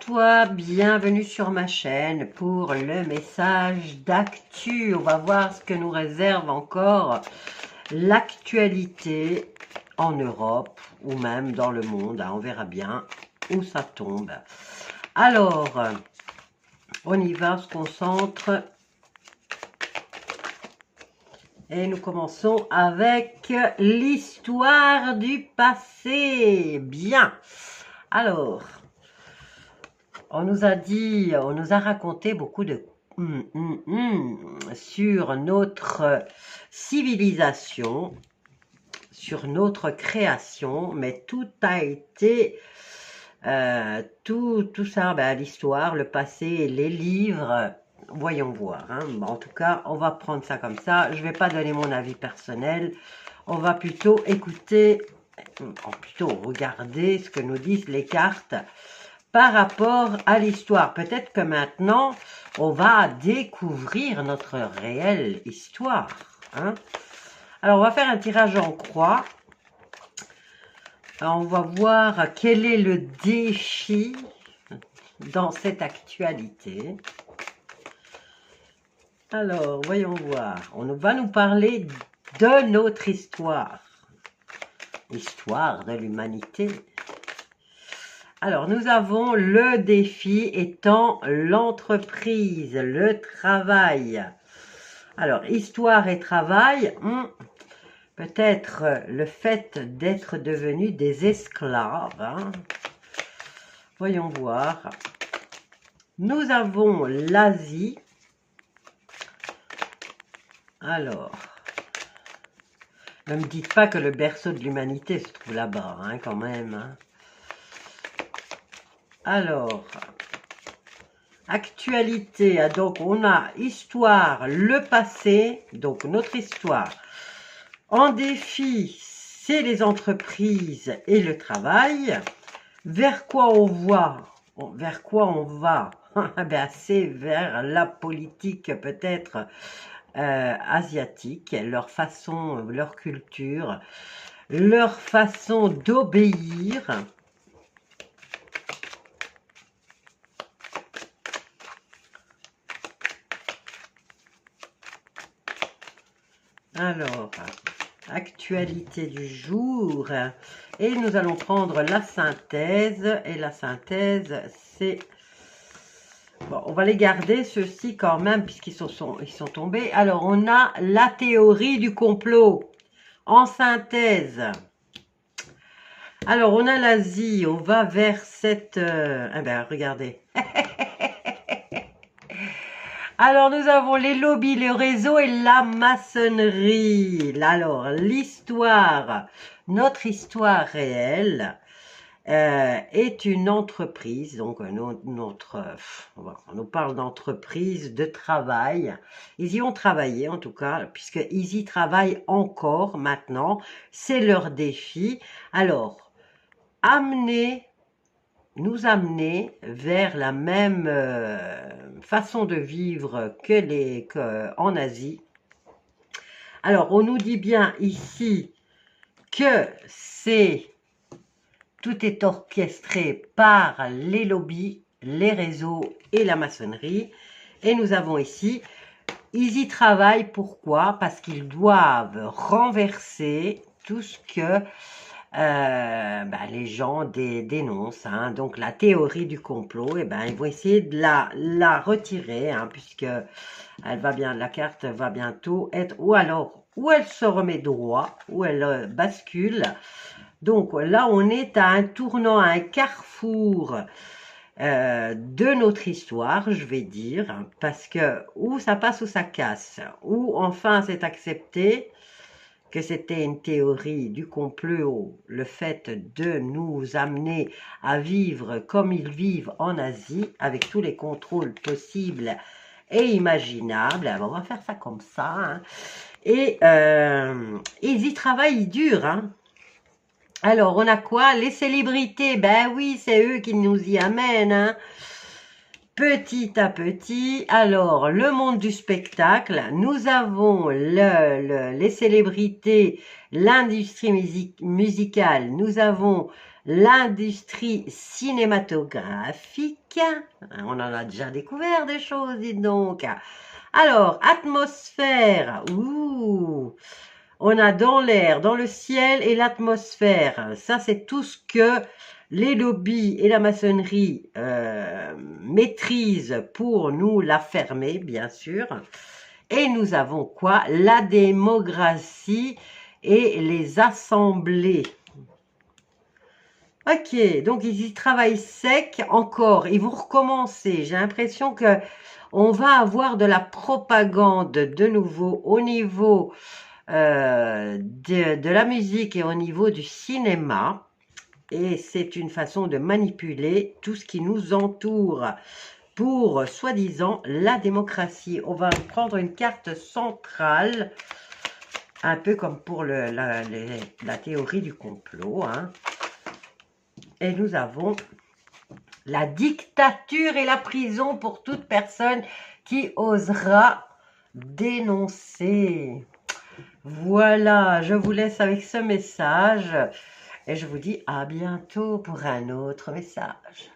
toi, bienvenue sur ma chaîne pour le message d'actu. On va voir ce que nous réserve encore l'actualité en Europe ou même dans le monde. On verra bien où ça tombe. Alors, on y va, on se concentre. Et nous commençons avec l'histoire du passé. Bien. Alors, on nous a raconté beaucoup de sur notre civilisation, sur notre création, mais tout a été, tout ça, l'histoire, le passé, les livres, voyons voir. En tout cas, on va prendre ça comme ça. Je ne vais pas donner mon avis personnel. On va plutôt écouter, plutôt regarder ce que nous disent les cartes par rapport à l'histoire. Peut-être que maintenant, on va découvrir notre réelle histoire. Alors, on va faire un tirage en croix. Alors, on va voir quel est le défi dans cette actualité. Alors, voyons voir. On va nous parler de notre histoire. Histoire de l'humanité. Alors, nous avons le défi étant l'entreprise, le travail. Alors, histoire et travail, peut-être le fait d'être devenus des esclaves. Voyons voir. Nous avons l'Asie. Alors, ne me dites pas que le berceau de l'humanité se trouve là-bas, quand même. Alors, actualité, donc on a histoire, le passé, donc notre histoire. En défi, c'est les entreprises et le travail. Vers quoi on va? Vers quoi on va? C'est vers la politique peut-être asiatique, leur façon, leur culture, leur façon d'obéir. Alors, actualité du jour, et nous allons prendre la synthèse, et la synthèse, c'est... Bon, on va les garder, ceux-ci quand même, puisqu'ils sont tombés. Alors, on a la théorie du complot, en synthèse. Alors, on a l'Asie, on va vers cette... regardez. Alors, nous avons les lobbies, le réseau et la maçonnerie. Alors, l'histoire, notre histoire réelle est une entreprise. Donc, on nous parle d'entreprise, de travail. Ils y ont travaillé, en tout cas, puisqu'ils y travaillent encore maintenant. C'est leur défi. Alors, nous amener vers la même façon de vivre qu'en Asie. Alors, on nous dit bien ici que tout est orchestré par les lobbies, les réseaux et la maçonnerie. Et nous avons ici, ils y travaillent, pourquoi? Parce qu'ils doivent renverser tout ce que les gens dénoncent, donc la théorie du complot, ils vont essayer de la retirer, puisque elle va bien, la carte va bientôt être, ou elle se remet droit, ou elle bascule. Donc là, on est à un tournant, à un carrefour de notre histoire, je vais dire, parce que ou ça passe ou ça casse, ou enfin c'est accepté que c'était une théorie du complot, le fait de nous amener à vivre comme ils vivent en Asie, avec tous les contrôles possibles et imaginables. Alors, on va faire ça comme ça. Et ils y travaillent dur. Alors, on a quoi? Les célébrités, oui, c'est eux qui nous y amènent. Petit à petit, alors le monde du spectacle, nous avons les célébrités, l'industrie musicale, nous avons l'industrie cinématographique. On en a déjà découvert des choses, dites donc. Alors, atmosphère. Ouh, on a dans l'air, dans le ciel et l'atmosphère. Ça, c'est tout ce que les lobbies et la maçonnerie maîtrisent pour nous la fermer, bien sûr. Et nous avons quoi? La démocratie et les assemblées. Ok, donc ils y travaillent sec encore. Ils vont recommencer. J'ai l'impression que on va avoir de la propagande de nouveau au niveau de la musique et au niveau du cinéma. Et c'est une façon de manipuler tout ce qui nous entoure pour, soi-disant, la démocratie. On va prendre une carte centrale, un peu comme pour la théorie du complot. Hein. Et nous avons la dictature et la prison pour toute personne qui osera dénoncer. Voilà, je vous laisse avec ce message et je vous dis à bientôt pour un autre message.